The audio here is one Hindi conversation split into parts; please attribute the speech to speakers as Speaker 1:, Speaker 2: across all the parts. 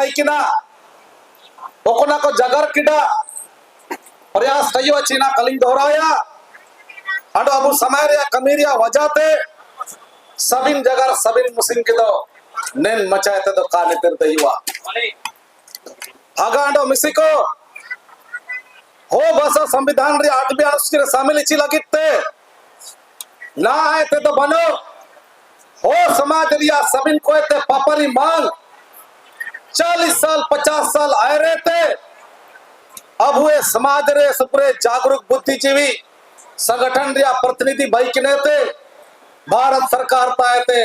Speaker 1: पैकिना ओकोना को जगर किडा प्रयास कयो चीना कलिंग दोहराया अडो अबु समय रे कमीरिया वजाते सबिन जगर सबिन मुसिंग के दो नेन मचाते दो काने तेर दयुआ आगा अडो मिसिको हो भाषा संविधान रे 8वीं अनुसूची रे शामिल इची लगिते ना आए ते तो बनो हो समाज रिया सबिन को ते पापरी मांग 40 साल 50 साल आए रहते अब हुए समाज रे सुपुरे जागरूक बुद्धिजीवी संगठन रिया प्रतिनिधि भाई किने थे भारत सरकार पाए थे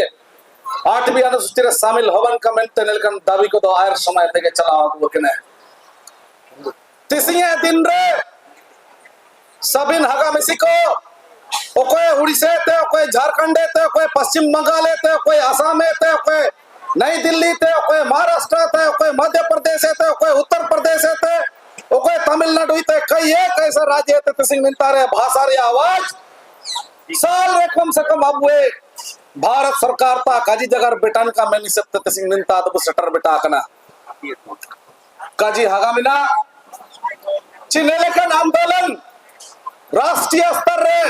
Speaker 1: 8वीं अनुसूची रे शामिल होवन कमेंट नेलकन दावी को दो आयर समय थे के चला अब किने तिसिये दिन रे सबिन हगा मिसिको ओकोए उड़ीसा थे ओकोए झारखंड थे ओकोए पश्चिम बंगाल थे ओकोए असम थे ओकोए नई दिल्ली थे ओकोए महाराष्ट्र थे ओकोए मध्य प्रदेश थे ओकोए उत्तर प्रदेश थे ओकोए तमिलनाडु थे कई एक ऐसा राज्य थे तिसिंग मिलता रे भाषा रे आवाज साल रे कम से कम अब वे भारत सरकार ता काजी जगर बेटन का मैनी सब तिसिंग मिलता तो सटर बेटा कना काजी हगा मिना चिनेलेकन आंदोलन राष्ट्रीय स्तर रे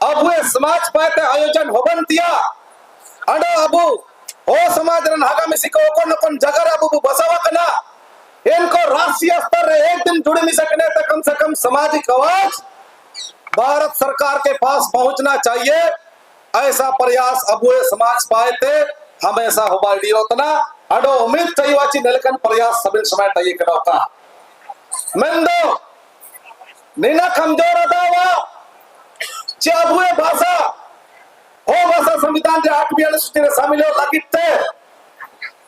Speaker 1: अब वे समाज पाते आयोजन होबन दिया अडो अबु ओ समाज रन हागा में सिको कोन जगर अबु बसवा कना इनको राष्ट्रीय स्तर रे एक दिन जुड़ नहीं सकने तो कम से कम सामाजिक आवाज भारत सरकार के पास पहुंचना चाहिए ऐसा प्रयास अब वे समाज पाए थे हमेशा होबाड़ी उतना अडो उम्मीद चाहिए वाची नेलकन प्रयास सबिन समय चाहिए कनोका मेंदो नीना कमजोर अदावा चाबुए भाषा हो भाषा संविधान रे 8वीं अनुसूची रे शामिल हो लगिते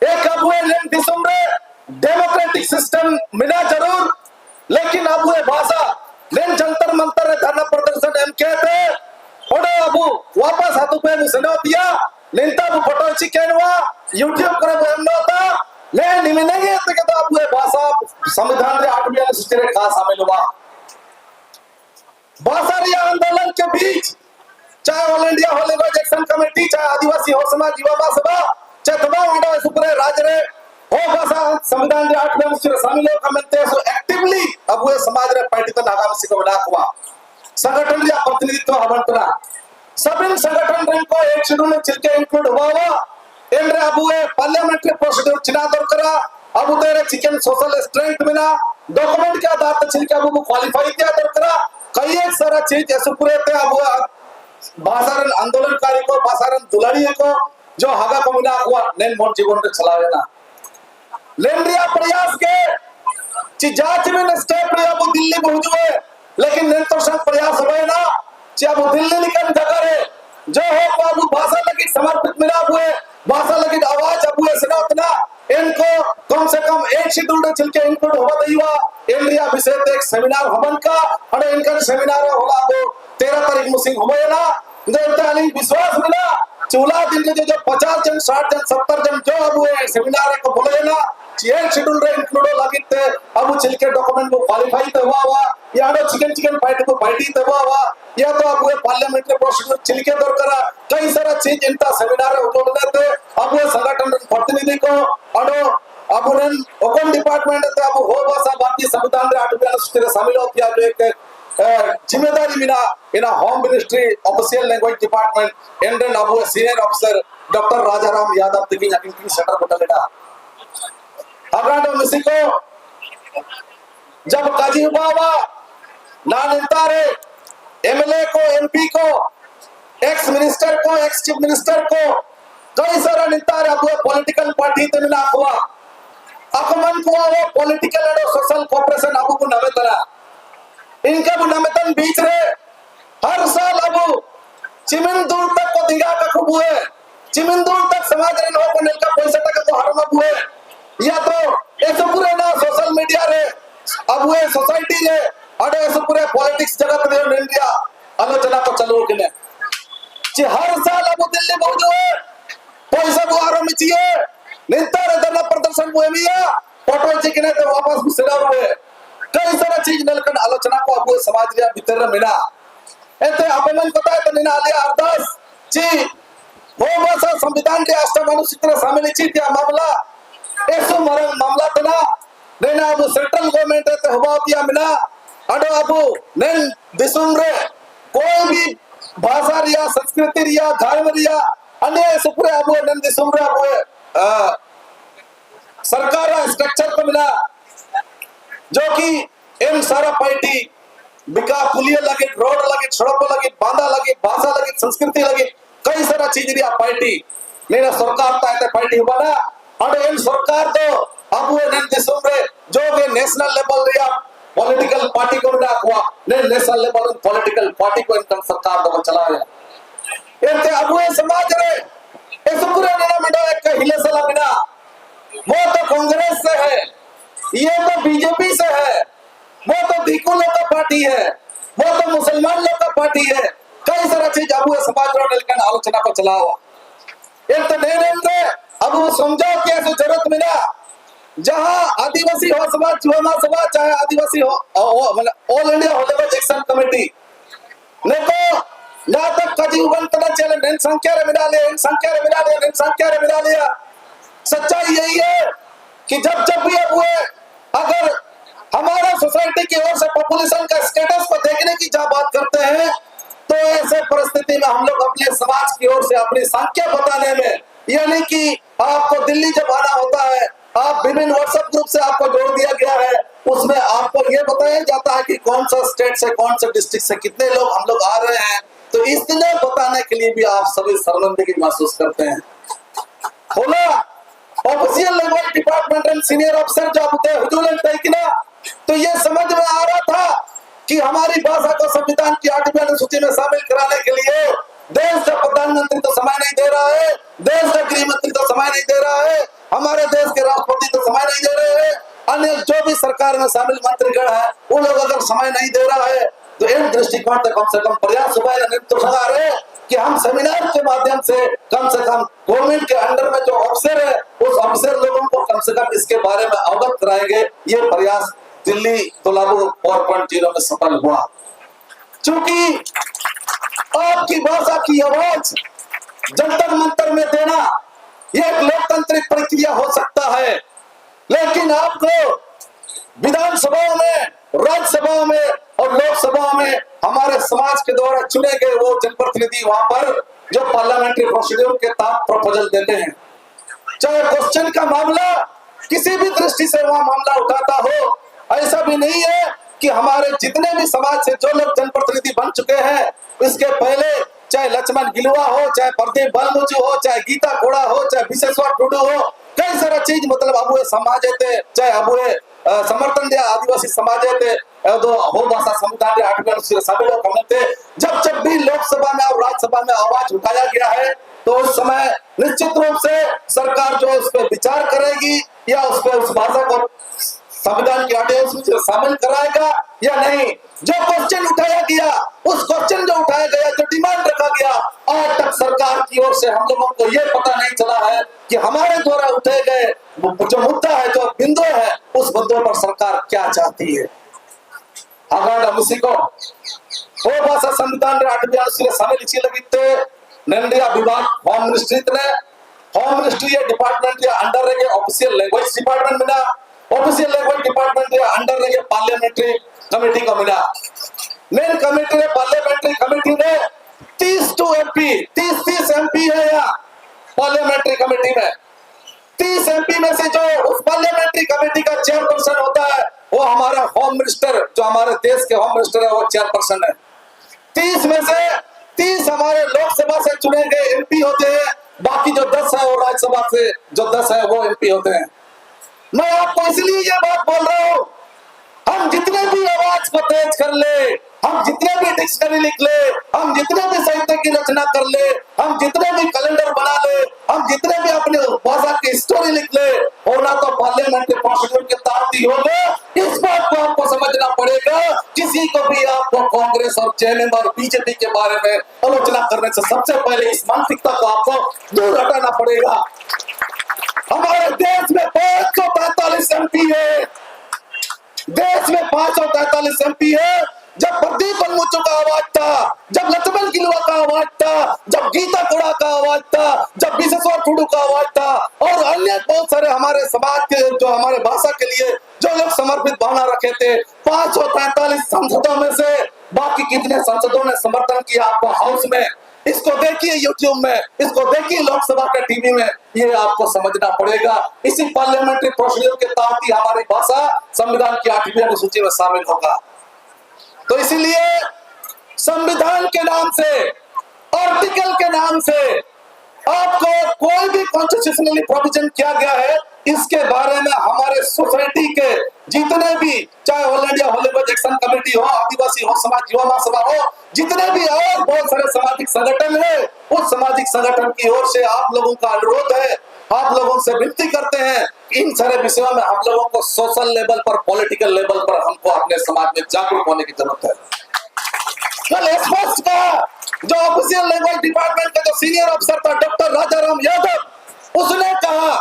Speaker 1: एक अबुए लेन दिसम रे डेमोक्रेटिक सिस्टम मिला जरूर लेकिन अबुए भाषा लेन जंतर मंतर रे धरना प्रदर्शन एम कहते ओडो अबु वापस हाथु पे मुसनो दिया निंता बु फोटो चिकेनवा यूट्यूब करे बनोता ले निमिनेगे ते तो अबुए भाषा संविधान रे 8वीं अनुसूची रे का शामिल हुआ भाषा आंदोलन के बीच चाहे ऑल इंडिया हो लेगो एक्शन कमेटी चाहे आदिवासी हो समाज युवा सभा चाहे तमाम आडो सुपुरे राज रे हो भाषा संविधान रे 8वीं अनुसूची रे शामिल हो कमेंटे सो एक्टिवली अब वे समाज रे पार्टी तो नागाम सिको बना हुआ संगठन रे प्रतिनिधित्व हवंतना सबिन संगठन रे को एक शेड्यूल में चिलके इंक्लूड हुआ इन रे अब वे पार्लियामेंट्री प्रोसीड्यूर चिना दरकरा अब तेरे चिकन सोशल स्ट्रेंथ बिना डॉक्यूमेंट के आधार पर चिलके अब क्वालिफाई किया दरकरा कई एक सारा चीज ऐसे पूरे थे अब भाषारण आंदोलनकारी को भाषारण दुलारी को जो हगा को मिला हुआ नेन मोट जीवन को चला लेना लेन रिया प्रयास के ची जांच में स्टेप रे अब दिल्ली पहुंच गए लेकिन नेन तो सब प्रयास हुए ना ची अब दिल्ली निकल जगह रे जो हो अब भाषा लगी समर्पित मिला हुए भाषा लगी आवाज अब हुए सुना उतना इनको कम से कम एक शेड्यूल में चिलके इंक्लूड होगा दैवा इंडिया विषय एक सेमिनार हवन का अरे इनका सेमिनार होला दो 13 तारीख मुसिंग होए ना देवताली विश्वास मिला चूला दिन के जो 50 जन 60 जन 70 जन जो अब हुए सेमिनार को बोले ना एक शेड्यूल रे इंक्लूड लगिते अब चिलके डॉक्यूमेंट को क्वालिफाई तो हुआ या तो चिकन फाइट को फाइटी तो हुआ या तो अब पार्लियामेंट्री प्रोसीड्यूर चिलके दौर करा कई सारा चीज इनका सेमिनार उठोड़ देते अब वो संगठन प्रतिनिधि को अडो अब उन ओकन डिपार्टमेंट ते अब हो भाषा भारतीय संविधान रे 8वीं अनुसूची रे शामिल हो किया जो एक जिम्मेदारी मिला इना home ministry official language department Indian अब senior officer doctor Rajaram Yadav तिगिंग अकिंग शटर बटलेडा अगाडो मिसिको जब काजी बाबा ना निंतारे एमएलए को एमपी को एक्स मिनिस्टर को एक्स चीफ मिनिस्टर को कई सारा निंतारे अब पॉलिटिकल पार्टी ते मिला हुआ अकमन को वो पॉलिटिकल एंड सोशल कोऑपरेशन अब को नवे तरह इनका वो नवे तन बीच रे हर साल अब चिमिन दूर तक को दिगा का खूब हुए चिमिन दूर तक समाज रे नो को नेल का पैसा तक को हरम हुए या तो ऐसे पूरे ना सोशल मीडिया रे अब वे सोसाइटी रे अडे ऐसे पूरे पॉलिटिक्स जगत रे इंडिया आलोचना को चलो किने जे हर साल अब दिल्ली बहुत हुए पैसा को आरो में चाहिए निंतर धरना प्रदर्शन मुहिमिया फोटो चिकने तो वापस घुसड़ा हुए कई सारा चीज नलकन आलोचना को अब समाज रे भीतर मिला एते अपमन पता है तो निना आलिया अरदास जी वो भाषा संविधान रे 8 अनुसूची रे शामिल छी त्या मामला ऐसो मरंग मामला तना नेना अबु सेंट्रल गवर्नमेंट ते हवा दिया मिला अडो अबु नेन दिसुम रे कोई भी भाषा रिया संस्कृति रिया धर्म रिया अन्य सुपुरे अबु नेन दिसुम रे अबु सरकार स्ट्रक्चर को मिला जो कि इन सारा पार्टी बिका पुलिया लगे रोड लगे सड़क लगे बांधा लगे भाषा लगे संस्कृति लगे कई सारा चीज रिया पार्टी मेरा सरकार ताते पार्टी बना और इन सरकार तो अब वो दिसुम रे जो के नेशनल लेवल रिया पॉलिटिकल पार्टी को मिला हुआ ने नेशनल लेवल पॉलिटिकल पार्टी को इनका सरकार तो चलाया इनते अब वो समाज रे इस पूरे नेना मिला एक हिले सला मिला वो तो कांग्रेस से है ये तो बीजेपी से है वो तो दीकू लोग का पार्टी है वो तो मुसलमान लोग का पार्टी है कई सारा चीज अब समाज लेकर आलोचना को चला हुआ एक तो नहीं अब वो समझो कि ऐसी जरूरत मिला जहां आदिवासी हो समाज जुमा सभा चाहे आदिवासी हो मतलब ऑल इंडिया होलेबल एक्शन कमेटी ने को ना तक कजी उबंतना चले नेन संख्या रे मिला ले इन संख्या रे मिला ले इन संख्या रे मिला लिया सच्चाई यही है कि जब भी अब हुए अगर हमारा सोसाइटी की ओर से पॉपुलेशन का स्टेटस को देखने की जब बात करते हैं तो ऐसे परिस्थिति में हम लोग अपने समाज की ओर से अपनी संख्या बताने में यानी कि आपको दिल्ली जब आना होता है आप विभिन्न व्हाट्सएप ग्रुप से आपको जोड़ दिया गया है उसमें आपको ये बताया जाता है कि कौन सा स्टेट से कौन सा डिस्ट्रिक्ट से कितने लोग हम लोग आ रहे हैं तो इसलिए बताने के लिए भी आप सभी शर्मिंदगी महसूस करते हैं बोला official language department and senior अफसर जब होते हुजूर तो ये समझ में आ रहा था कि हमारी भाषा को संविधान की 8वीं अनुसूची में शामिल कराने के लिए देश का प्रधानमंत्री तो समय नहीं दे रहा है देश का गृह मंत्री तो समय नहीं दे रहा है हमारे देश के राष्ट्रपति तो समय नहीं दे रहे हैं अन्य जो भी सरकार में शामिल मंत्रीगण है वो लोग अगर समय नहीं दे रहा है तो इन दृष्टिकोण से कम प्रयास हुआ है कि हम सेमिनार के माध्यम से कम गवर्नमेंट के अंडर में जो अफसर है उस अफसर लोगों को कम से कम इसके बारे में अवगत कराएंगे ये प्रयास दिल्ली तोलाबू 4.0 में सफल हुआ क्योंकि आपकी भाषा की आवाज जंतर मंतर में देना यह एक लोकतांत्रिक प्रक्रिया हो सकता है लेकिन आपको विधानसभाओं में राज्यसभाओं में और लोकसभा में हमारे समाज के द्वारा चुने गए वो जनप्रतिनिधि वहां पर जो पार्लियामेंट्री प्रोसीड्यूर के तहत प्रपोजल देते हैं चाहे क्वेश्चन का मामला किसी भी दृष्टि से वहां मामला उठाता हो ऐसा भी नहीं है कि हमारे जितने भी समाज से जो लोग जनप्रतिनिधि बन चुके हैं इसके पहले चाहे लक्ष्मण गिलुआ हो चाहे प्रदीप बलमुचु हो चाहे गीता कोड़ा हो चाहे विशेश्वर टुडू हो कई सारा चीज मतलब अबुए समाज थे चाहे अबुए समर्थन दिया आदिवासी समाज थे तो हो भाषा संविधान के 8वीं अनुसूची सभी लोग थे जब भी लोकसभा में और राज्यसभा में आवाज उठाया गया है तो उस समय निश्चित रूप से सरकार जो उस पर विचार करेगी या उस पर उस भाषा को संविधान की 8वीं अनुसूची में शामिल कराएगा या नहीं जो क्वेश्चन उठाया गया उस क्वेश्चन जो उठाया गया जो डिमांड रखा गया आज तक सरकार की ओर से हम लोगों को यह पता नहीं चला है कि हमारे द्वारा उठाए गए जो मुद्दा है जो बिंदु है उस बिंदु पर सरकार क्या चाहती है हागाड़ा मुसिको हो भाषा संविधान 8वीं अनुसूची शामिल इसी लगिते नंदिया विभाग होम मिनिस्ट्री ने होम मिनिस्ट्री डिपार्टमेंट के अंडर रहे ऑफिशियल लैंग्वेज डिपार्टमेंट मिला ऑफिशियल लैंग्वेज डिपार्टमेंट के अंडर रहे पार्लियामेंट्री कमेटी को मिला मेन कमेटी ने पार्लियामेंट्री कमेटी ने 30 एमपी है यहाँ पार्लियामेंट्री कमेटी में 30 एमपी में से जो उस पार्लियामेंट्री कमेटी का चेयरपर्सन होता है वो हमारा होम मिनिस्टर जो हमारे देश के होम मिनिस्टर है वो चेयरपर्सन है 30 में से 30 हमारे लोकसभा से चुने गए एमपी होते हैं बाकी जो 10 है वो राज्यसभा से जो 10 है वो एमपी होते हैं मैं आपको इसलिए ये बात बोल रहा हूं हम जितने भी आवाज को तेज कर ले हम जितने भी डिक्शनरी लिख ले हम जितने भी साहित्य की रचना कर ले हम जितने भी कैलेंडर बना ले हम जितने भी अपने भाषा की स्टोरी लिख ले होना तो पार्लियामेंट के प्रोसीड्यूर के तहत ही होगा इस बात को आपको समझना पड़ेगा किसी को भी आपको कांग्रेस और जेएमएम और बीजेपी के बारे में आलोचना करने से सबसे पहले इस मानसिकता को आपको दूर हटाना पड़ेगा हमारे देश में 543 एमपी है देश में 543 एमपी है जब प्रदीप बलमुचो का आवाज था, जब लक्ष्मण गिलुआ का आवाज था, जब गीता कोड़ा का आवाज था, जब विश्वेश्वर टुडू का आवाज था और अन्य बहुत सारे हमारे समाज के जो हमारे भाषा के लिए जो लोग समर्पित भावना रखे थे, 543 सांसदों में से बाकी कितने सांसदों ने समर्थन किया आपको हाउस में? इसको देखिए यूट्यूब में, इसको देखिए लोकसभा के टीवी में, ये आपको समझना पड़ेगा। इसी पार्लियामेंट्री प्रोसीजर के तहत ही हमारी भाषा संविधान की 8वीं अनुसूची में शामिल होगा। तो इसीलिए संविधान के नाम से, आर्टिकल के नाम से आपको कोई भी कॉन्स्टिट्यूशनली प्रोविजन किया गया है, इसके बारे में हमारे सोसाइटी के जितने भी, चाहे all India Hollywood action committee हो, आदिवासी हो, समाज युवा महासभा हो, जितने भी और बहुत सारे सामाजिक संगठन है, उस सामाजिक संगठन की ओर से आप लोगों का अनुरोध है, आप लोगों से विनती करते हैं, इन सारे विषयों में हम लोगों को सोशल लेवल पर, पॉलिटिकल लेवल पर हमको अपने समाज में जागरूक होने की जरूरत है। कल स्पष्ट कहा, जो ऑफिशियल लैंग्वेज डिपार्टमेंट का जो सीनियर अफसर था डॉक्टर राजाराम यादव, उसने कहा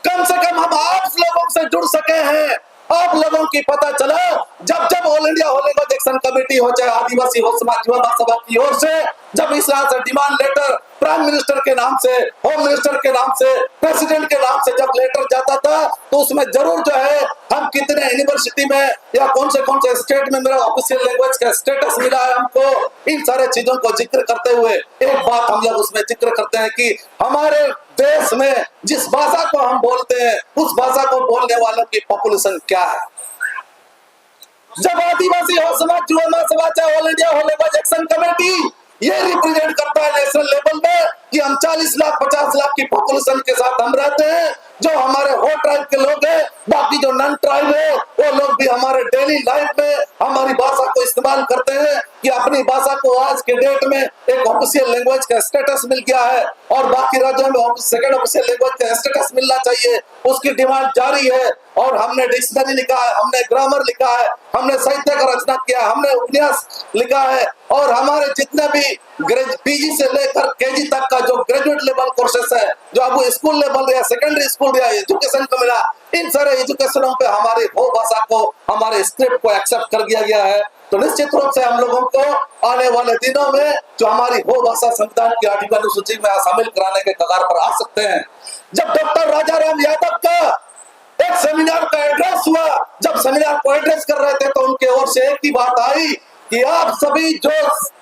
Speaker 1: कम से कम हम आप लोगों से जुड़ सके हैं, आप लोगों की पता चला जब जब all India language action committee हो, चाहे आदिवासी हो, समाज युवा महासभा की ओर से जब इस तरह से डिमांड लेटर प्राइम मिनिस्टर के नाम से, होम मिनिस्टर के नाम से, प्रेसिडेंट के नाम से जब लेटर जाता था, तो उसमें जरूर जो है हम कितने यूनिवर्सिटी में या कौन से स्टेट में मेरा ऑफिशियल लैंग्वेज का स्टेटस मिला है हमको, इन सारे चीजों को जिक्र करते हुए एक बात हम लोग उसमें जिक्र करते हैं कि हमारे देश में जिस भाषा को हम बोलते हैं, उस भाषा को बोलने वालों की पॉपुलेशन क्या है। जब आदिवासी हो, समाज युवा महासभा, चाहे all India language action committee, ये रिप्रेजेंट करता है नेशनल लेवल में कि हम 40 लाख 50 लाख की पॉपुलेशन के साथ हम रहते हैं, जो हमारे हो ट्राइब के लोग हैं, बाकी जो नॉन ट्राइब है वो लोग भी हमारे डेली लाइफ में हमारी भाषा को इस्तेमाल करते हैं कि अपनी भाषा को आज के डेट में एक ऑफिशियल लैंग्वेज का स्टेटस मिल गया है और बाकी राज्यों में सेकंड ऑफिशियल लैंग्वेज का स्टेटस मिलना चाहिए, उसकी डिमांड जारी है। और हमने डिक्शनरी लिखा है, हमने ग्रामर लिखा है, हमने साहित्य का रचना किया, हमने उपन्यास लिखा है और हमारे जितने भी पीजी से लेकर केजी तक का जो ग्रेजुएट लेवल कोर्सेस है, जो अब स्कूल लेवल या सेकेंडरी स्कूल या एजुकेशन को मिला, इन सारे एजुकेशनों पे हमारी हो भाषा को, हमारे स्क्रिप्ट को एक्सेप्ट कर दिया गया है। तो निश्चित रूप से हम लोगों को आने वाले दिनों में जो हमारी हो भाषा संविधान की 8वीं अनुसूची में शामिल कराने के कगार पर आ सकते हैं। जब डॉक्टर राजाराम यादव का एक सेमिनार का एड्रेस हुआ, जब सेमिनार को एड्रेस कर रहे थे तो उनके ओर से एक ही बात आई कि आप सभी जो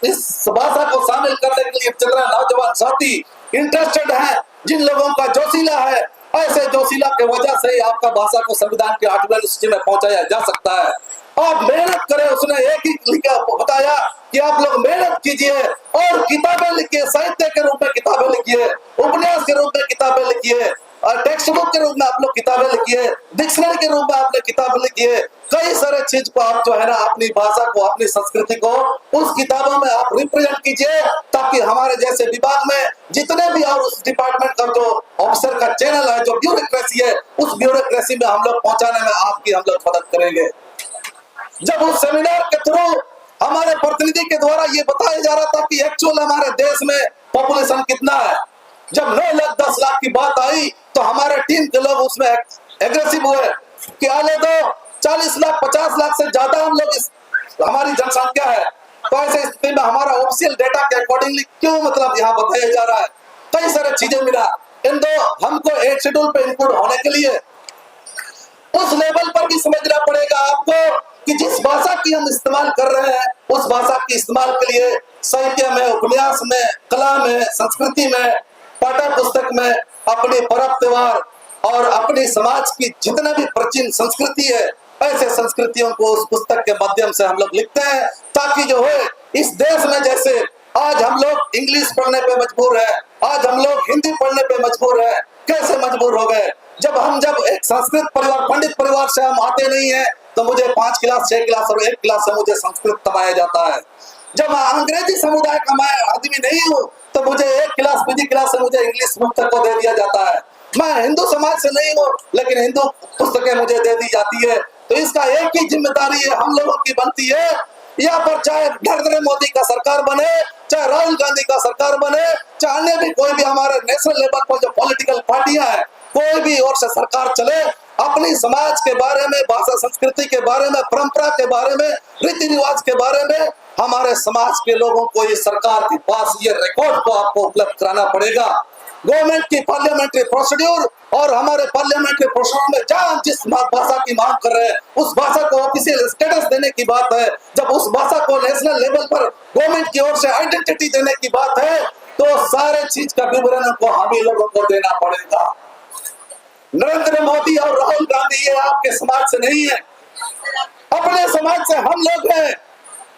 Speaker 1: इस भाषा को शामिल करने के लिए जितने नौजवान साथी इंटरेस्टेड हैं, जिन लोगों का जोशीला है, ऐसे जोशीला के वजह से ही आपका भाषा को संविधान की 8वीं अनुसूची में पहुंचाया जा सकता है। आप मेहनत करें, उसने एक ही लिखा बताया कि आप लोग मेहनत कीजिए और किताबें लिखिए, साहित्य के रूप में किताबें लिखिए, उपन्यास के रूप में किताबें लिखिए और टेक्स्ट बुक के रूप में आप लोग किताबें लिखिए, डिक्शनरी के रूप में आपने किताब लिखिए, कई सारे चीज को आप जो है ना अपनी भाषा को, अपनी संस्कृति को उस किताबों में आप रिप्रेजेंट कीजिए, ताकि हमारे जैसे विभाग में जितने भी और उस डिपार्टमेंट का जो ऑफिसर का चैनल है, जो ब्यूरोक्रेसी है, उस ब्यूरोक्रेसी में हम लोग पहुंचाने में आपकी हम लोग मदद करेंगे। जब उस सेमिनार के थ्रू हमारे प्रतिनिधि के द्वारा ये बताया जा रहा था कि एक्चुअल हमारे देश में पॉपुलेशन कितना है, जब 9 लाख 10 लाख की बात आई तो हमारे टीम के लोग उसमें एग्रेसिव हुए कि आने दो, 40 लाख 50 लाख से ज्यादा हम लोग हमारी जनसंख्या है। तो ऐसे स्थिति में हमारा ऑफिशियल डेटा के अकॉर्डिंगली क्यों मतलब यहाँ बताया जा रहा है, कई सारे चीजें मिला। इन दो हमको एक शेड्यूल पे इंक्लूड होने के लिए उस लेवल पर भी समझना पड़ेगा आपको कि जिस भाषा की हम इस्तेमाल कर रहे हैं, उस भाषा के इस्तेमाल के लिए साहित्य में, उपन्यास में, कला में, संस्कृति में, पाठ्य पुस्तक में, अपने पर्व त्योहार और अपनी समाज की जितना भी प्राचीन संस्कृति है, ऐसे संस्कृतियों को उस पुस्तक के माध्यम से हम लोग लिखते हैं, ताकि जो है इस देश में जैसे आज हम लोग इंग्लिश पढ़ने पे मजबूर है, आज हम लोग हिंदी पढ़ने पे मजबूर है। कैसे मजबूर हो गए? जब एक संस्कृत परिवार, पंडित परिवार से हम आते नहीं है, तो मुझे 5 क्लास 6 क्लास और 1 क्लास से मुझे संस्कृत तमाया जाता है। जब अंग्रेजी समुदाय का मैं आदमी नहीं हूँ, तो मुझे 1 क्लास पीजी क्लास से मुझे इंग्लिश पुस्तक को दे दिया जाता है। मैं हिंदू समाज से नहीं हूँ, लेकिन हिंदू पुस्तकें मुझे दे दी जाती है। तो इसका एक ही जिम्मेदारी है हम लोगों की बनती है, यहाँ पर चाहे नरेंद्र मोदी का सरकार बने, चाहे राहुल गांधी का सरकार बने, चाहे अन्य भी कोई भी हमारे नेशनल लेवल पर जो पॉलिटिकल पार्टियां हैं, कोई भी ओर से सरकार चले, अपनी समाज के बारे में, भाषा संस्कृति के बारे में, परंपरा के बारे में, रीति रिवाज के बारे में हमारे समाज के लोगों को ये सरकार के पास ये रिकॉर्ड को आपको उपलब्ध कराना पड़ेगा। गवर्नमेंट की पार्लियामेंट्री प्रोसीड्यूर और हमारे पार्लियामेंट्री प्रोसीड्यूर में जहां जिस भाषा की मांग कर रहे हैं उस भाषा को ऑफिशियल स्टेटस देने की बात है। जब उस भाषा को नेशनल लेवल पर गवर्नमेंट की ओर से आइडेंटिटी देने की बात है तो सारे चीज का विवरण को हम ही लोगों को देना पड़ेगा। नरेंद्र मोदी और राहुल गांधी ये आपके समाज से नहीं है, अपने समाज से हम लोग हैं।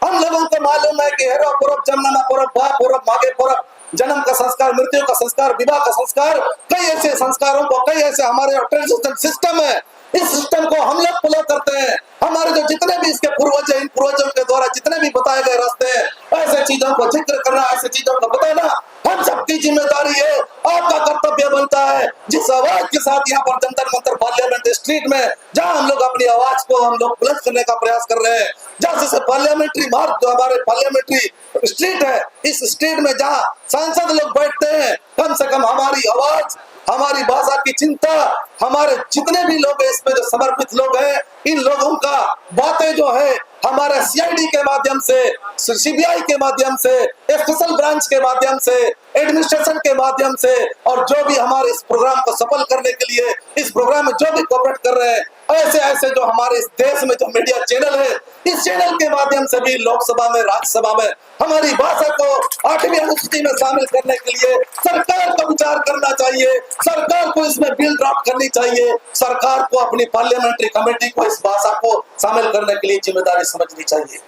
Speaker 1: हम लोगों को मालूम है कि हेरो पूरब, जमना पूरब, बा पूरब, मागे पूरब, जन्म का संस्कार, मृत्यु का संस्कार, विवाह का संस्कार, कई ऐसे संस्कारों को, कई ऐसे हमारे ट्रांजिशन सिस्टम है, इस सिस्टम को हम लोग फॉलो करते हैं। हमारे जो जितने भी इसके पूर्वज हैं, इन पूर्वजों के द्वारा जितने भी बताए गए रास्ते हैं, ऐसे चीजों को जिक्र करना, ऐसे चीजों को बताना हम सबकी जिम्मेदारी है। आपका कर्तव्य बनता है जिस आवाज के साथ यहाँ पर जंतर मंतर पार्लियामेंट स्ट्रीट में जहाँ हम लोग अपनी आवाज को हम लोग बुलंद करने का प्रयास कर रहे हैं, जैसे से पार्लियामेंट्री मार्ग जो हमारे पार्लियामेंट्री स्ट्रीट है, इस स्ट्रीट में जहाँ सांसद लोग बैठते हैं, कम से कम हमारी आवाज, हमारी भाषा की चिंता, हमारे जितने भी लोग हैं इसमें जो समर्पित लोग हैं, इन लोगों का बातें जो है हमारे सीआईडी के माध्यम से, सीबीआई के माध्यम से, स्पेशल ब्रांच के माध्यम से, एडमिनिस्ट्रेशन के माध्यम से, और जो भी हमारे इस प्रोग्राम को सफल करने के लिए इस प्रोग्राम में जो भी कोऑपरेट कर रहे हैं, ऐसे ऐसे जो हमारे इस देश में जो मीडिया चैनल है, इस चैनल के माध्यम से भी लोकसभा में, राज्यसभा में हमारी भाषा को 8वीं अनुसूची में शामिल करने के लिए सरकार को विचार करना चाहिए। सरकार को इसमें बिल ड्राफ्ट करनी चाहिए। सरकार को अपनी पार्लियामेंट्री कमेटी को इस भाषा को शामिल करने के लिए जिम्मेदारी समझनी चाहिए।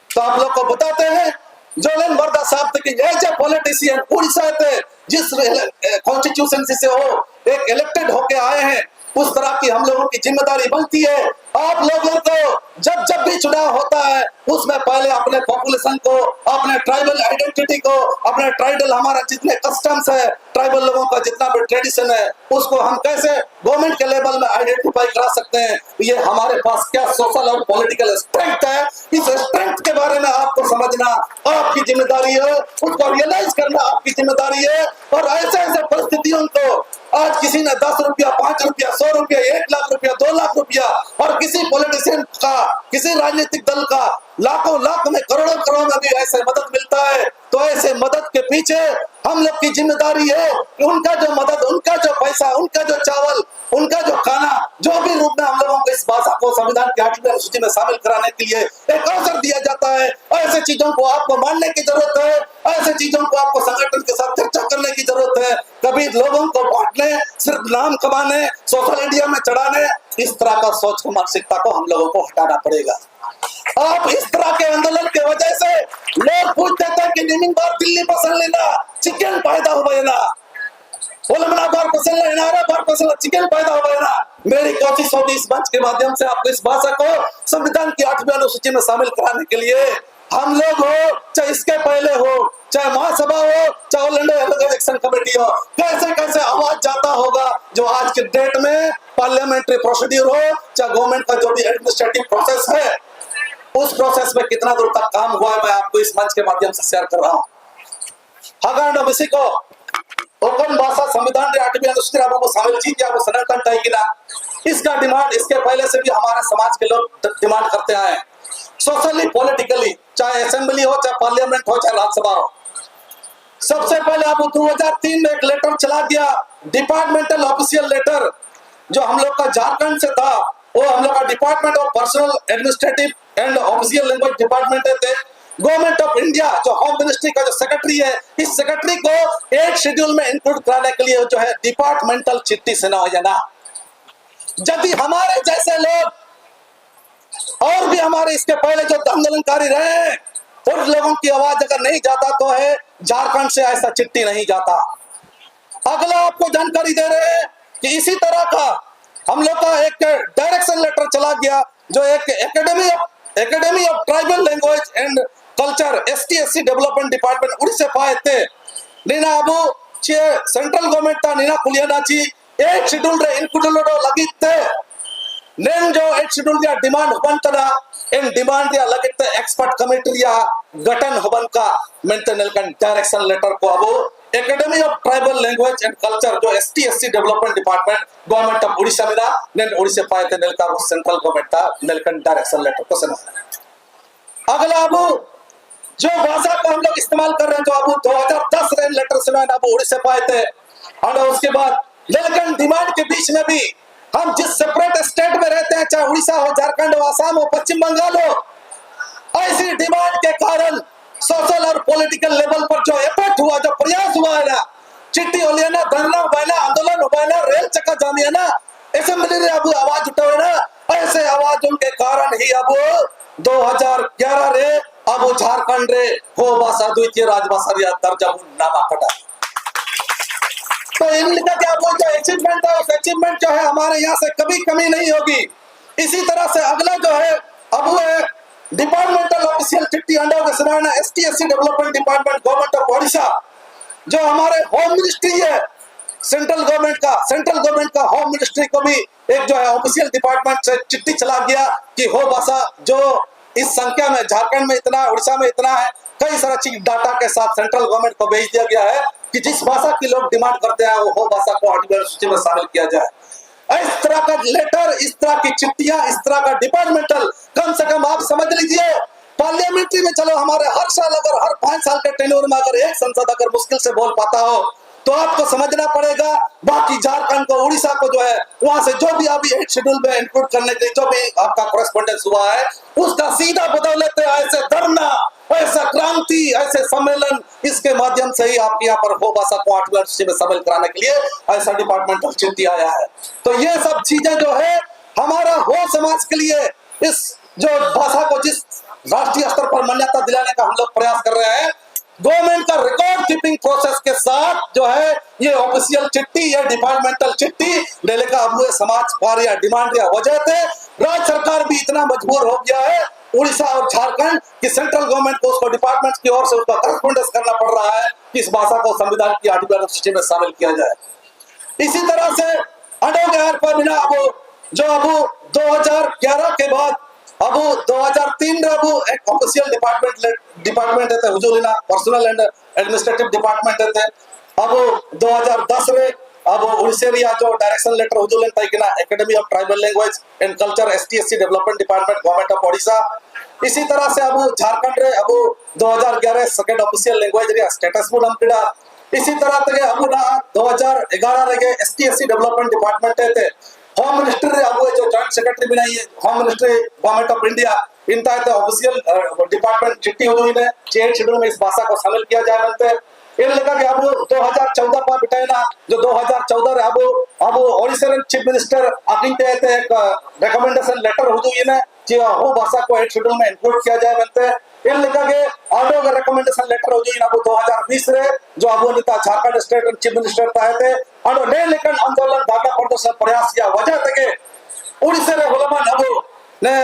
Speaker 1: तो आप लोग को बताते हैं, जोलन वर्दा साहब की एज ए पॉलिटिशियन उड़ीसा थे, जिस कॉन्स्टिट्यूशंसी से हो एक इलेक्टेड होके आए हैं, उस तरह की हम लोगों की जिम्मेदारी बनती है। आप लोगों को जब जब भी चुनाव होता है उसमें पहले अपने पॉपुलेशन को, अपने ट्राइबल आइडेंटिटी को, अपने ट्राइबल हमारा जितने कस्टम्स है, ट्राइबल लोगों का जितना भी ट्रेडिशन है, उसको हम कैसे गवर्नमेंट के लेवल में आइडेंटिफाई करा सकते हैं। ये हमारे पास क्या सोशल और पॉलिटिकल स्ट्रेंथ है, इस स्ट्रेंथ के बारे में आपको समझना आपकी जिम्मेदारी है, उसको रियलाइज करना आपकी जिम्मेदारी है। और ऐसे ऐसे परिस्थितियों को आज किसी ने 10 रुपया, 5 रुपया, 100 रुपया, 1 लाख रुपया, 2 लाख रुपया, और किसी पॉलिटिशियन का, किसी राजनीतिक दल का लाखों लाख में, करोड़ों करोड़ में भी ऐसे मदद मिलता है। तो ऐसे मदद के पीछे हम लोग की जिम्मेदारी है कि उनका जो मदद, उनका जो पैसा, उनका जो चावल, उनका जो खाना, जो भी रूप में हम लोगों को इस भाषा को संविधान की 8वीं अनुसूची में शामिल कराने के लिए एक अवसर दिया जाता है। ऐसे चीजों को आपको मानने की जरूरत है, ऐसे चीजों को आपको संगठन के साथ चर्चा करने की जरूरत है। कभी लोगों को बांटने, सिर्फ नाम कमाने, सोशल मीडिया में चढ़ाने, इस तरह का सोच को, मानसिकता को हम लोगों को हटाना पड़ेगा। आप इस तरह के आंदोलन के वजह से लोग पूछते थे कि निमिंग बार दिल्ली पसंद लेना, चिकन पैदा हुआ ना, ओलमना बार पसंद लेना, बार पसंद चिकन पैदा हुआ ना। मेरी कोशिश होगी इस मंच के माध्यम से आपको इस भाषा को संविधान की 8वीं अनुसूची में शामिल कराने के लिए। हम लोग हो, चाहे इसके पहले हो, चाहे महासभा हो, चाहे ऑल इंडिया इलेक्शन कमेटी हो, कैसे कैसे आवाज जाता होगा जो आज के डेट में पार्लियामेंट्री प्रोसीड्यूर हो, चाहे गवर्नमेंट का जो भी एडमिनिस्ट्रेटिव प्रोसेस है, उस प्रोसेस में कितना दूर तक काम हुआ है, मैं आपको इस मंच के माध्यम से शेयर कर रहा हूँ। हागांड ओबीसी को ओपन भाषा संविधान के 8वीं अनुसूची को शामिल कीजिए, आपको सनातन टाई की ना, इसका डिमांड इसके पहले से भी हमारे समाज के लोग डिमांड करते आए। सोशली पॉलिटिकली, चाहे असेंबली हो, चाहे पार्लियामेंट हो, चाहे राज्यसभा हो, सबसे पहले अब 2003 में एक लेटर चला गया, डिपार्टमेंटल ऑफिशियल लेटर, जो हम लोग का झारखंड से था, वो हम लोग का department of personal administrative and official language department थे। गवर्नमेंट ऑफ इंडिया जो होम मिनिस्ट्री का जो सेक्रेटरी है, इस सेक्रेटरी को 8 शेड्यूल में इंक्लूड कराने के लिए जो है डिपार्टमेंटल चिट्ठी से न जाना। यदि हमारे जैसे लोग और भी हमारे इसके पहले जो आंदोलनकारी रहे हैं, उन लोगों की आवाज अगर नहीं जाता तो है झारखंड से ऐसा चिट्ठी नहीं जाता। अगला आपको जानकारी दे रहे हैं कि इसी तरह का हम लोग का एक डायरेक्शन लेटर चला गया, जो एक academy of tribal language and culture ST/SC development department Orissa पाए थे। नीना अबू सेंट्रल गवर्नमेंट था, नीना कुलियानाची 8 शेड्यूल रे इंक्लूड लगी थे। नेन जो 8 शेड्यूल दिया डिमांड बनता इन डिमांड दिया लगे थे एक्सपर्ट कमेटी या गठन हवन का मेंटेनल डायरेक्शन लेटर को अब academy of tribal language and culture जो ST/SC development department government of Orissa में ने उड़ीसा पाए थे नेलका सेंट्रल गवर्नमेंट का नेलकन डायरेक्शन लेटर को सुना। अगला अब जो भाषा को हम लोग इस्तेमाल कर रहे हैं जो अब 2010 रेन लेटर से अब उड़ीसा पाए थे और उसके बाद नेलकन डिमांड के बीच में भी हम जिस सेपरेट स्टेट में रहते हैं चाहे उड़ीसा हो झारखंड हो आसाम हो पश्चिम बंगाल हो ऐसी डिमांड के कारण सोशल और पॉलिटिकल लेवल पर जो एफर्ट हुआ जो प्रयास हुआ है ना चिट्ठी हो लिया ना धरना हुआ ना आंदोलन हुआ ना रेल चक्का जाम है ना असेंबली रे अब आवाज उठावे ना ऐसे आवाज उनके कारण ही अब 2011 रे अब झारखंड रे हो भाषा द्वितीय राजभाषा रे दर्जा नामा कटा। तो इनका क्या वो जो अचीवमेंट है उस अचीवमेंट जो है हमारे यहाँ से कभी कमी नहीं होगी। इसी तरह से अगला जो है अब वो है डिपार्टमेंटल ऑफिशियल चिट्ठी under ST/SC development department government of Odisha जो हमारे होम मिनिस्ट्री है सेंट्रल गवर्नमेंट का होम मिनिस्ट्री को भी एक जो है ऑफिशियल डिपार्टमेंट से चिट्ठी चला गया कि हो भाषा जो इस संख्या में झारखंड में इतना उड़ीसा में इतना है कई सारा चीज डाटा के साथ सेंट्रल गवर्नमेंट को भेज दिया गया है कि जिस भाषा की लोग डिमांड करते हैं वो हो भाषा को आर्टिकल सूची में शामिल किया जाए। इस तरह का लेटर इस तरह की चिट्ठियां इस तरह का डिपार्टमेंटल कम से कम आप समझ लीजिए पार्लियामेंट्री में चलो हमारे हर साल अगर हर 5 साल के टेन्योर में अगर एक संसद अगर मुश्किल से बोल पाता हो तो आपको समझना पड़ेगा बाकी झारखंड को उड़ीसा को जो है वहां से जो भी अभी 8 शेड्यूल में इंक्लूड करने के लिए जो भी आपका कॉरेस्पॉन्डेंस हुआ है उसका सीधा बदल लेते हैं ऐसे धरना ऐसा क्रांति ऐसे सम्मेलन इसके माध्यम से ही आपके यहाँ पर हो भाषा को 8वीं अनुसूची में शामिल कराने के लिए ऐसा डिपार्टमेंटल चिट्ठी आया है। तो ये सब चीजें जो है हमारा हो समाज के लिए इस जो भाषा को जिस राष्ट्रीय स्तर पर मान्यता दिलाने का हम लोग प्रयास कर रहे हैं गवर्नमेंट का रिकॉर्ड कीपिंग प्रोसेस के साथ जो है ये ऑफिशियल चिट्ठी या डिपार्टमेंटल चिट्ठी लेने का अब समाज पर या डिमांड या वजह थे राज्य सरकार भी इतना मजबूर हो गया है उड़ीसा और झारखंड की सेंट्रल गवर्नमेंट को उसको डिपार्टमेंट की ओर से उसका करस्पॉन्डेंस करना पड़ रहा है कि इस भाषा को संविधान की 8वीं अनुसूची में शामिल किया जाए। इसी तरह से अडोगयार पर बिना अब 2011 के बाद अब 2003 में अब एक ऑफिशियल डिपार्टमेंट है हुजूरिना पर्सनल एंड एडमिनिस्ट्रेटिव डिपार्टमेंट है अब 2010 में अब उड़ीसा जो डायरेक्शन लेटर हुजूरन तैकिना academy of tribal language and culture ST/SC development department government of Odisha. इसी तरह से अब झारखंड रे अब 2011 सेकंड ऑफिशियल लैंग्वेज रे स्टेटस को नमकिड़ा। इसी तरह तक अब 2011 रे ST/SC डेवलपमेंट डिपार्टमेंट है होम मिनिस्ट्री रे अब जो जॉइंट सेक्रेटरी भी नहीं है home ministry government of India इनका ऑफिशियल डिपार्टमेंट चिट्ठी हुई है 6 शेड्यूल में इस भाषा को शामिल किया जाए बनते इन लगा कि अब 2014 पर बिटाइना जो 2014 अब ओडिशा चीफ मिनिस्टर आकिंते एक रिकमेंडेशन लेटर हुई है कि हो भाषा को 8 शेड्यूल में इंक्लूड किया जाए बनते इन लगा के ऑर्डर का रिकमेंडेशन लेटर हुई अब 2020 रे जो अब नेता झारखंड स्टेट चीफ मिनिस्टर ताहे और ने लेकिन आंदोलन धागा प्रदर्शन प्रयास किया वजह तक उड़ीसा रे होलमान अब ने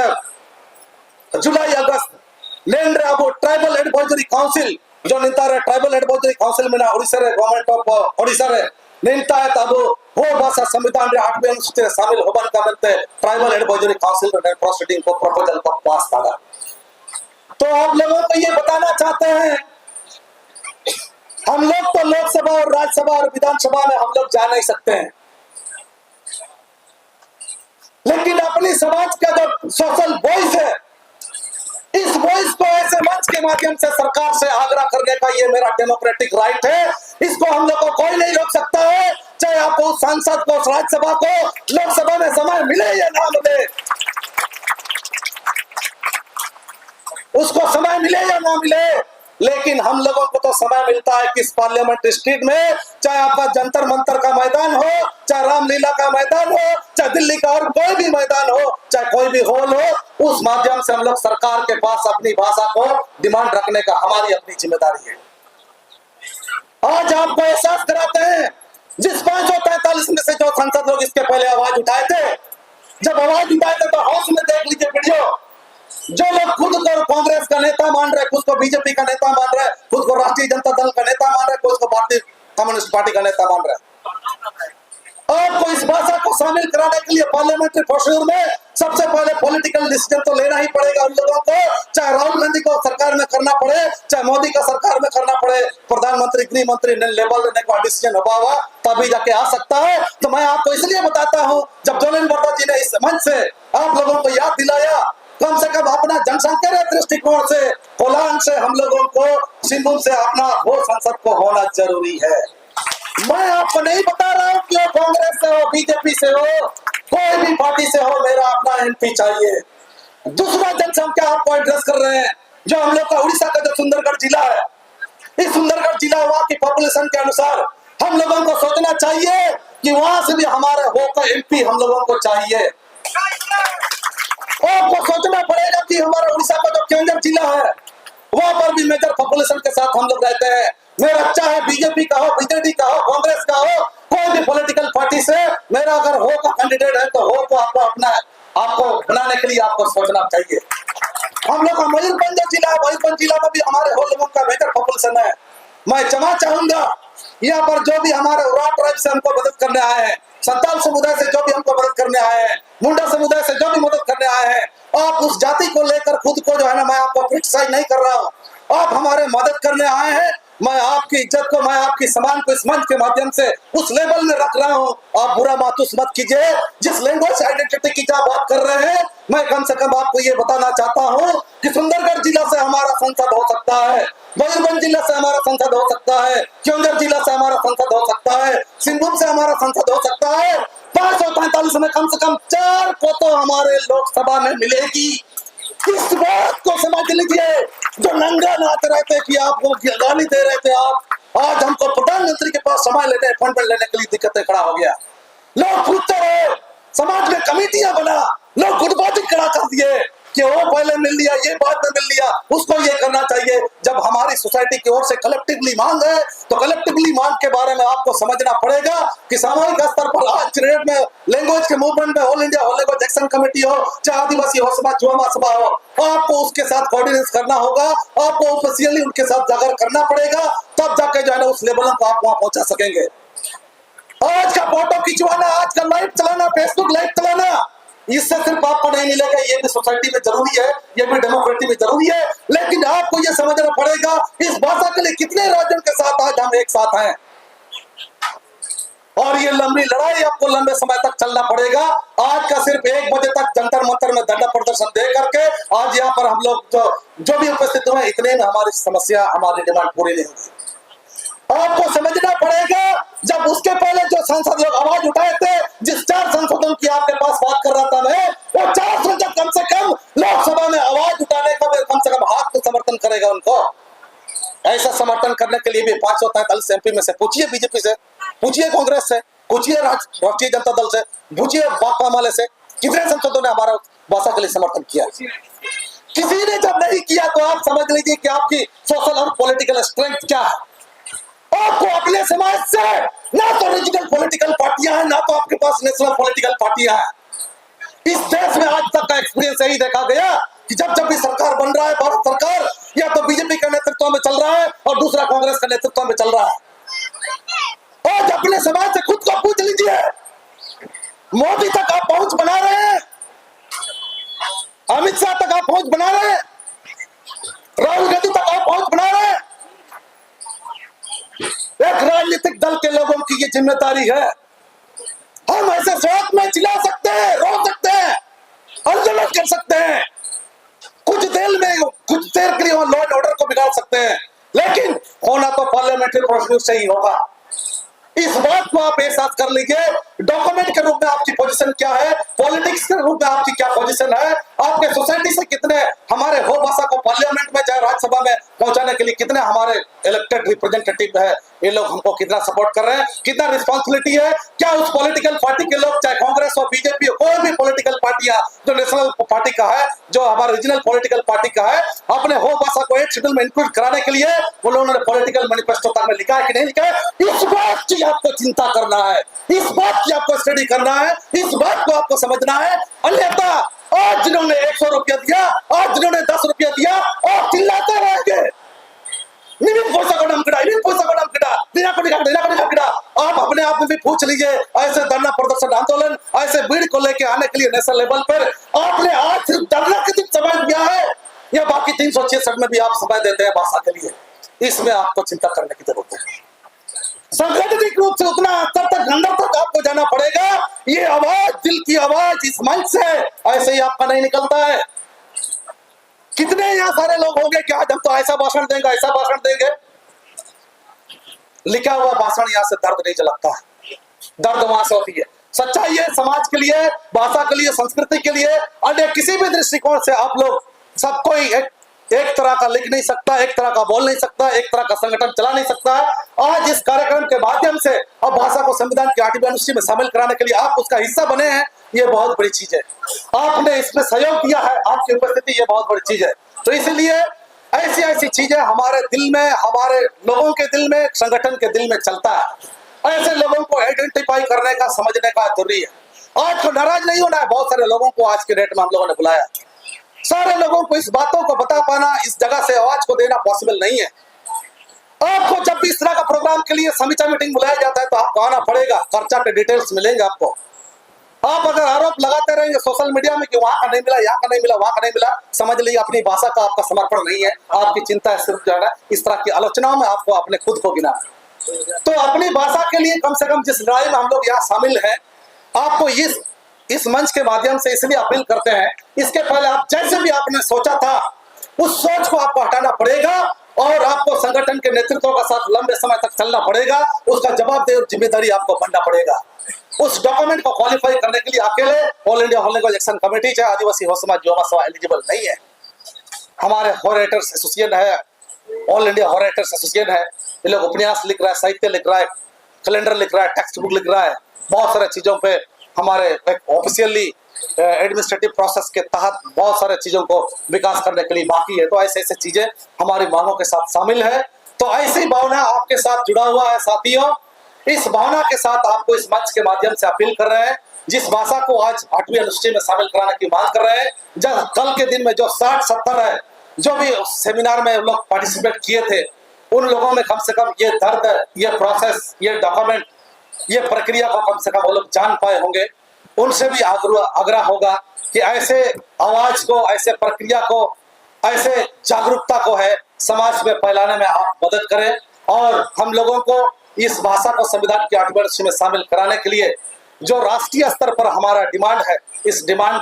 Speaker 1: जुलाई अगस्त लेन रे अब ट्राइबल एडवाइजरी काउंसिल जो नेता रे ट्राइबल एडवाइजरी काउंसिल में उड़ीसा रे गवर्नमेंट ऑफ ओडिशा रे नेता है तब हो भाषा संविधान रे 8वीं अनुसूची में शामिल होबन का बनते ट्राइबल एडवाइजरी काउंसिल रे प्रोसीडिंग को प्रपोजल को पास करा। तो आप लोगों को ये बताना चाहते हैं हम लोग तो लोकसभा और राज्यसभा और विधानसभा में हम लोग जा नहीं सकते हैं लेकिन अपनी समाज का जो सोशल वॉइस है इस वॉइस को ऐसे मंच के माध्यम से सरकार से आग्रह करने का ये मेरा डेमोक्रेटिक राइट है। इसको हम लोग को कोई नहीं रोक सकता है चाहे आपको सांसद को राज्यसभा को लोकसभा में समय मिले या ना मिले उसको समय मिले या ना मिले लेकिन हम लोगों को तो समय मिलता है किस पार्लियामेंट स्ट्रीट में चाहे आपका जंतर मंतर का मैदान हो चाहे रामलीला का मैदान हो चाहे दिल्ली का और कोई भी मैदान हो चाहे कोई भी हॉल हो उस माध्यम से हम लोग सरकार के पास अपनी भाषा को डिमांड रखने का हमारी अपनी जिम्मेदारी है। आज आपको एहसास कराते हैं जिस 543 में से जो सांसद लोग इसके पहले आवाज उठाए थे जब आवाज उठाए थे तो हाउस में देख लीजिए वीडियो जो लोग खुद को कांग्रेस का नेता मान रहे खुद को बीजेपी का नेता मान रहे खुद को राष्ट्रीय जनता दल का नेता मान रहे खुद को भारतीय कम्युनिस्ट पार्टी का नेता मान रहे आपको इस भाषा को शामिल कराने के लिए पार्लियामेंट्री प्रोसीजर में सबसे पहले पॉलिटिकल डिसीजन तो लेना ही पड़ेगा उन लोगों को, चाहे राहुल गांधी को सरकार में करना पड़े, चाहे मोदी का सरकार में करना पड़े। प्रधानमंत्री, गृह मंत्री ने लेवल लेने का डिसीजन हुआ तभी जाके आ सकता है। तो मैं आपको इसलिए बताता हूं, जब जोलेन बर्दा जी ने इस मंच से आप लोगों को याद दिलाया, कम से कम अपना जनसंख्या दृष्टिकोण से, कोलान से हम लोगों को, सिंहभूम से अपना वो संसद को होना जरूरी है। मैं आपको नहीं बता रहा हूं कि वो कांग्रेस से हो, बीजेपी से हो, कोई भी पार्टी से हो, मेरा अपना एमपी चाहिए। दूसरा जनसंख्या आपको एड्रेस कर रहे हैं, जो हम लोग का उड़ीसा का जो सुंदरगढ़ जिला है, इस सुंदरगढ़ जिला वहां की पॉपुलेशन के अनुसार हम लोगों को सोचना चाहिए कि वहां से भी हमारे हो का एमपी हम लोगों को चाहिए। आपको सोचना पड़ेगा कि हमारा उड़ीसा का जो केंद्र जिला है, वहां पर भी मेजर पॉपुलेशन के साथ हम लोग रहते हैं। मेरा चाहे बीजेपी का हो, बीजेडी का हो, कांग्रेस का हो, कोई भी पॉलिटिकल पार्टी से मेरा अगर हो का कैंडिडेट है तो हो को आपको अपना आपको बनाने के लिए आपको सोचना चाहिए। हम लोग का मयूरभंज जिला, मयूरभंज जिला में भी हमारे हो लोगों का मेजर पॉपुलेशन है। मैं क्षमा चाहूंगा, यहाँ पर जो भी हमारे उराव ट्राइब से हमको मदद करने आए हैं, संताल समुदाय से जो भी हमको मदद करने आए हैं, मुंडा समुदाय से जो भी मदद करने आए हैं, आप उस जाति को लेकर खुद को जो है ना, मैं आपको क्रिटिसाइज नहीं कर रहा हूँ, आप हमारे मदद करने आए हैं। मैं आपकी इज्जत को, मैं आपकी सम्मान को इस मंच के माध्यम से उस लेवल में रख रहा हूँ। आप बुरा महसूस मत कीजिए। जिस लैंग्वेज आइडेंटिटी की क्या बात कर रहे हैं, मैं कम से कम आपको ये बताना चाहता हूँ कि सुंदरगढ़ जिला से हमारा संसद हो सकता है, मयूरभंज जिला से हमारा संसद हो सकता है, केंद्र जिला से हमारा संसद हो सकता है, सिंहभूम से हमारा संसद हो सकता है। 545 में कम से कम 4 को तो हमारे लोकसभा में मिलेगी। इस बात को समझ लीजिए। जो नंगा नाच रहे थे कि आपको गाली दे रहे थे, आप आज हमको प्रधानमंत्री के पास समय लेने, अपॉइंटमेंट लेने के लिए दिक्कतें खड़ा हो गया। लोग पूछते रहे, समाज में कमेटियां बना, लोग गुटबाजी खड़ा कर दिए कि वो पहले मिल लिया, ये बाद में मिल लिया, उसको ये करना चाहिए। जब हमारी सोसाइटी की ओर से कलेक्टिवली मांग है, तो कलेक्टिवली मांग के बारे में आपको समझना पड़ेगा कि सामूहिक स्तर पर आज रेट में लैंग्वेज के मूवमेंट में all India language action committee हो, चाहे आदिवासी हो सभा, युवा सभा हो, आपको उसके साथ कोऑर्डिनेट करना होगा, आपको ऑफिशियली उनके साथ जाकर करना पड़ेगा, तब जाके जो है ना उस लेवल को आप वहां पहुंचा सकेंगे। आज का फोटो खिंचवाना, आज का लाइव चलाना, फेसबुक लाइव चलाना, इससे सिर्फ आपको नहीं मिलेगा। ये भी सोसाइटी में जरूरी है, ये भी डेमोक्रेसी में जरूरी है, लेकिन आपको ये समझना पड़ेगा इस भाषा के लिए कितने राज्यों के साथ आज हम एक साथ हैं। और ये लंबी लड़ाई आपको लंबे समय तक चलना पड़ेगा। आज का सिर्फ 1 बजे तक जंतर मंतर में धरना प्रदर्शन दे करके आज यहाँ पर हम लोग जो भी उपस्थित हुए, इतने में हमारी समस्या, हमारी डिमांड पूरी नहीं होगी। आपको समझना पड़ेगा, जब उसके पहले जो सांसद लोग आवाज उठाए थे, जिस 4 सांसदों की आपके पास बात कर रहा था मैं, वो 4 सांसद कम से कम लोकसभा में आवाज उठाने का कम से कम हाथ में समर्थन करेगा उनको। ऐसा समर्थन करने के लिए भी 543 एमपी में से पूछिए बीजेपी से, पूछिए कांग्रेस से, पूछिए राष्ट्रीय जनता दल से, पूछिए बापा माले से, कितने सांसदों ने हमारा भाषा के लिए समर्थन किया। किसी ने जब नहीं किया तो आप समझ लीजिए कि आपकी सोशल और पॉलिटिकल स्ट्रेंथ क्या है। आपको अपने समाज से ना तो रीजनल पॉलिटिकल पार्टियां हैं, ना तो आपके पास नेशनल पॉलिटिकल पार्टियां हैं। इस देश में आज तक का एक्सपीरियंस यही देखा गया कि जब जब भी सरकार बन रहा है, भारत सरकार या तो बीजेपी के नेतृत्व में चल रहा है और दूसरा कांग्रेस के नेतृत्व में चल रहा है। आज अपने समाज से खुद को पूछ लीजिए, मोदी तक आप पहुंच बना रहे हैं, अमित शाह तक आप पहुंच बना रहे हैं, राहुल गांधी तक आप पहुंच बना रहे हैं। एक राजनीतिक दल के लोगों की ये जिम्मेदारी है। हम ऐसे शौक में चिल्ला सकते हैं, रो सकते हैं, आंदोलन कर सकते हैं, कुछ देर के लिए लॉ एंड ऑर्डर को बिगाड़ सकते हैं, लेकिन होना तो पार्लियामेंट्री प्रोसीड्यूर से ही होगा। इस बात को आप एहसास कर लीजिए। डॉक्यूमेंट के रूप में आपकी पोजीशन क्या है, पॉलिटिक्स के रूप में आपकी क्या पोजीशन है, आपके सोसाइटी से कितने हमारे हो भाषा को पार्लियामेंट में चाहे राज्यसभा में पहुंचाने के लिए कितने हमारे इलेक्टेड रिप्रेजेंटेटिव है, ये लोग हमको कितना सपोर्ट कर रहे हैं, कितना रिस्पॉन्सिबिलिटी है। क्या उस पॉलिटिकल पार्टी के लोग, चाहे कांग्रेस हो, बीजेपी हो, कोई भी पॉलिटिकल पार्टियां जो नेशनल पार्टी का है, जो हमारा रीजनल पॉलिटिकल पार्टी का है, अपने हो भाषा को 8 शेड्यूल में इंक्लूड कराने के लिए वो लोगों ने पॉलिटिकल मैनिफेस्टो तक में लिखा है कि नहीं लिखा है, इस बात की आपको चिंता करना है, इस बात की आपको स्टडी करना है, इस बात को आपको समझना है। अन्यथा आज जिन्होंने 100 रुपया दिया, आज जिन्होंने 10 रुपया दिया, और चिल्लाते रहेंगे। आप अपने आप में भी पूछ लीजिए, ऐसे धरना प्रदर्शन आंदोलन ऐसे भीड़ को लेके आने के लिए नेशनल लेवल पर आपने आज सिर्फ धरना के दिन समय दिया है या बाकी 366 में भी आप समय देते हैं भाषा के लिए? इसमें आपको चिंता करने की जरूरत है। संगठित रूप से उतना अंतर तक अंदर तक आपको जाना पड़ेगा। ये आवाज, दिल की आवाज इस मंच से ऐसे ही आपका नहीं निकलता है। कितने यहाँ सारे लोग होंगे कि आज हम तो ऐसा भाषण देंगे, ऐसा भाषण देंगे। लिखा हुआ भाषण यहाँ से दर्द नहीं झलकता है, दर्द वहां से होती है। सच्चाई है समाज के लिए, भाषा के लिए, संस्कृति के लिए, अन्य किसी भी दृष्टिकोण से आप लोग सब कोई एक तरह का लिख नहीं सकता, एक तरह का बोल नहीं सकता, एक तरह का संगठन चला नहीं सकता है। आज इस कार्यक्रम के माध्यम से अब भाषा को संविधान की 8वीं अनुसूची में शामिल कराने के लिए आप उसका हिस्सा बने हैं, ये बहुत बड़ी चीज है। आपने इसमें सहयोग दिया है, आपकी उपस्थिति ये बहुत बड़ी चीज है। तो इसलिए ऐसी ऐसी चीजें हमारे दिल में, हमारे लोगों के दिल में, संगठन के दिल में चलता है। ऐसे लोगों को आइडेंटिफाई करने का, समझने का जरूरी है। आज तो नाराज नहीं होना है। बहुत सारे लोगों को आज के डेट में हम लोगों ने बुलाया, सारे लोगों को इस बातों को बता पाना, इस जगह से आवाज को देना पॉसिबल नहीं है। आपको जब भी इस तरह का प्रोग्राम के लिए समीक्षा मीटिंग बुलाया जाता है तो आपको आना पड़ेगा, खर्चा के डिटेल्स मिलेंगे आपको। आप अगर आरोप लगाते रहेंगे सोशल मीडिया में कि वहां का नहीं मिला, यहाँ का नहीं मिला, वहां का नहीं मिला, समझ लीजिए अपनी भाषा का आपका समर्पण नहीं है, आपकी चिंता है सिर्फ जो है इस तरह की आलोचनाओं में आपको अपने खुद को गिना। तो अपनी भाषा के लिए कम से कम जिस लड़ाई में हम लोग यहाँ शामिल हैं, आपको इस मंच के माध्यम से इसलिए अपील करते हैं, इसके पहले आप जैसे भी आपने सोचा था उस सोच को आपको हटाना पड़ेगा और आपको संगठन के नेतृत्व के साथ लंबे समय तक चलना पड़ेगा। उसका जवाबदेही और जिम्मेदारी आपको बनना पड़ेगा। उस डॉक्यूमेंट को क्वालिफाई करने के लिए अकेले all India whole language action committee चाहे आदिवासी हो समाज युवा सभा एलिजिबल नहीं है। हमारे हॉरेटर्स एसोसिएशन है, ऑल इंडिया हॉरेटर्स एसोसिएशन है। ये लोग उपन्यास लिख रहा है, साहित्य लिख रहा है, कैलेंडर लिख रहा है, टेक्स्ट बुक लिख रहा है, बहुत सारे चीजों पे हमारे ऑफिशियली एडमिनिस्ट्रेटिव प्रोसेस के तहत बहुत सारे चीजों को विकास करने के लिए बाकी है। तो ऐसे ऐसे चीजें हमारी मांगों के साथ शामिल है। तो ऐसी भावना आपके साथ जुड़ा हुआ है साथियों। इस भावना के साथ आपको इस मंच के माध्यम से अपील कर रहे हैं, जिस भाषा को आज 8वीं अनुसूची में शामिल कराने की मांग कर रहे हैं। जब कल के दिन में जो 60-70 है जो भी सेमिनार में लोग पार्टिसिपेट किए थे, उन लोगों में कम से कम ये दर्द, ये प्रोसेस, ये डॉक्यूमेंट, ये प्रक्रिया को कम से कम वो लोग जान पाए होंगे। उनसे भी आग्रह होगा कि ऐसे आवाज को, ऐसे प्रक्रिया को, ऐसे जागरूकता को है समाज में फैलाने में आप मदद करें। और हम लोगों को इस भाषा को संविधान की 8वीं अनुसूची में शामिल कराने के लिए जो राष्ट्रीय स्तर पर हमारा डिमांड है, इस डिमांड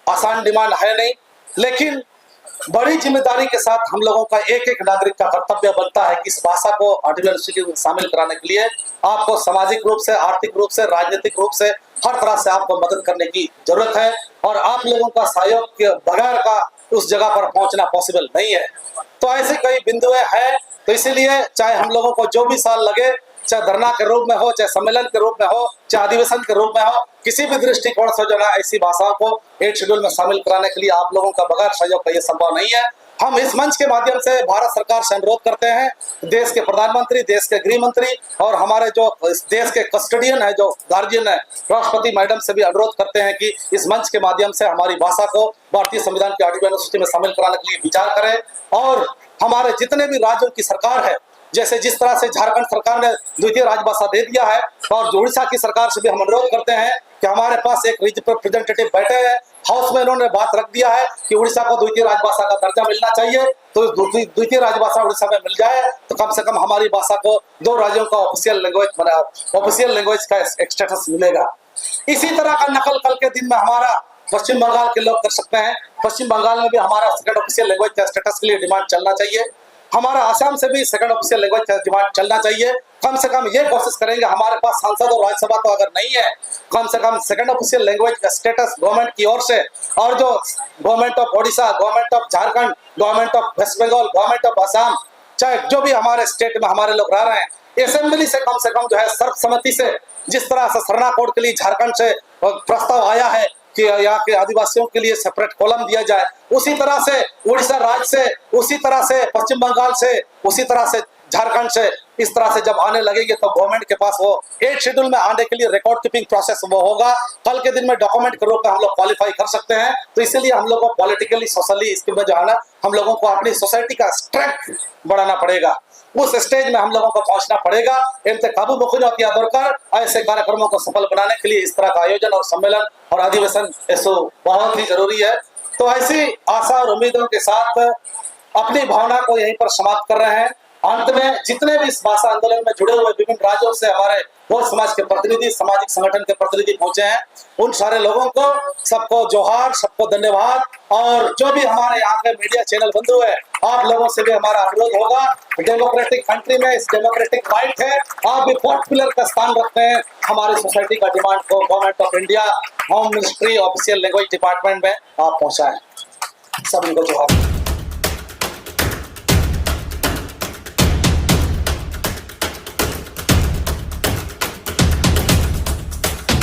Speaker 1: आसान डिमांड है नहीं, लेकिन बड़ी जिम्मेदारी के साथ हम लोगों का एक एक नागरिक का कर्तव्य बनता है कि इस भाषा को 8वीं अनुसूची में शामिल कराने के लिए आपको सामाजिक रूप से, आर्थिक रूप से, राजनीतिक रूप से, हर तरह से आपको मदद करने की जरूरत है। और आप लोगों का सहयोग के बगैर का उस जगह पर पहुंचना पॉसिबल नहीं है। तो ऐसे कई बिंदुएं हैं। तो इसीलिए चाहे हम लोगों को जो भी साल लगे, चाहे धरना के रूप में हो, चाहे सम्मेलन के रूप में हो, चाहे अधिवेशन के रूप में हो, किसी भी दृष्टिकोण से जो है ऐसी भाषाओं को 8 शेड्यूल में शामिल कराने के लिए आप लोगों का बगैर सहयोग का ये संभव नहीं है। हम इस मंच के माध्यम से भारत सरकार से अनुरोध करते हैं, देश के प्रधानमंत्री, देश के गृह मंत्री और हमारे जो देश के कस्टोडियन है, जो गार्जियन है, राष्ट्रपति मैडम से भी अनुरोध करते हैं कि इस मंच के माध्यम से हमारी भाषा को भारतीय संविधान की 8वीं अनुसूची में शामिल कराने के लिए विचार करें। और हमारे जितने भी राज्यों की सरकार है, जैसे जिस तरह से झारखंड सरकार ने द्वितीय राजभाषा दे दिया है, और उड़ीसा की सरकार से भी हम अनुरोध करते हैं कि हमारे पास एक रिप्रेजेंटेटिव बैठे हैं, हाउस में इन्होंने बात रख दिया है कि उड़ीसा को द्वितीय राजभाषा का दर्जा मिलना चाहिए। तो द्वितीय राजभाषा उड़ीसा में मिल जाए तो कम से कम हमारी भाषा को 2 राज्यों का ऑफिशियल लैंग्वेज का एक स्टेटस मिलेगा। इसी तरह का नकल कल के दिन में हमारा पश्चिम बंगाल के लोग कर सकते हैं। पश्चिम बंगाल में भी हमारा सेकंड ऑफिशियल लैंग्वेज का स्टेटस के लिए डिमांड चलना चाहिए। हमारा आसाम से भी सेकंड ऑफिशियल लैंग्वेज का डिमांड चलना चाहिए। कम से कम ये कोशिश करेंगे, हमारे पास सांसद और राज्यसभा तो अगर नहीं है, कम से कम सेकंड ऑफिशियल लैंग्वेज का स्टेटस गवर्नमेंट की ओर से, और जो government of Odisha, government of Jharkhand, government of west Bengal, government of Assam, चाहे जो भी हमारे स्टेट में हमारे लोग रह रहे हैं, असेंबली से कम जो है सर्वसम्मति से, जिस तरह से सरना कोड के लिए झारखंड से प्रस्ताव आया है कि यहाँ के आदिवासियों के लिए सेपरेट कॉलम दिया जाए, उसी तरह से उड़ीसा राज्य से, उसी तरह से पश्चिम बंगाल से, उसी तरह से झारखंड से, इस तरह से जब आने लगेंगे तो गवर्नमेंट के पास वो 8 शेड्यूल में आने के लिए रिकॉर्ड कीपिंग प्रोसेस वो होगा। कल के दिन में डॉक्यूमेंट के रूप में हम लोग क्वालिफाई कर सकते हैं। तो इसीलिए हम लोग को पॉलिटिकली, सोशली इसके में जो है ना, हम लोगों को अपनी सोसाइटी का स्ट्रेंथ बढ़ाना पड़ेगा। उस स्टेज में हम लोगों को पहुंचना पड़ेगा। इनसे काबू मुख्य दरकार ऐसे कार्यक्रमों को सफल बनाने के लिए इस तरह का आयोजन और सम्मेलन और अधिवेशन ऐसो बहुत ही जरूरी है। तो ऐसी आशा और उम्मीदों के साथ अपनी भावना को यहीं पर समाप्त कर रहे हैं। अंत में जितने भी इस भाषा आंदोलन में जुड़े हुए विभिन्न राज्यों से हमारे बहुत समाज के प्रतिनिधि, सामाजिक संगठन के प्रतिनिधि पहुंचे हैं, उन सारे लोगों को सबको जोहार, सबको धन्यवाद। और जो भी हमारे यहाँ के मीडिया चैनल बंधु है, आप लोगों से भी हमारा अनुरोध होगा, डेमोक्रेटिक कंट्री में इस डेमोक्रेटिक राइट है, आप भी फोर्थ पिलर का स्थान रखते हैं हमारी सोसाइटी का डिमांड को government of India, home ministry, official language department में आप पहुंचाएं। सभी को जोहार।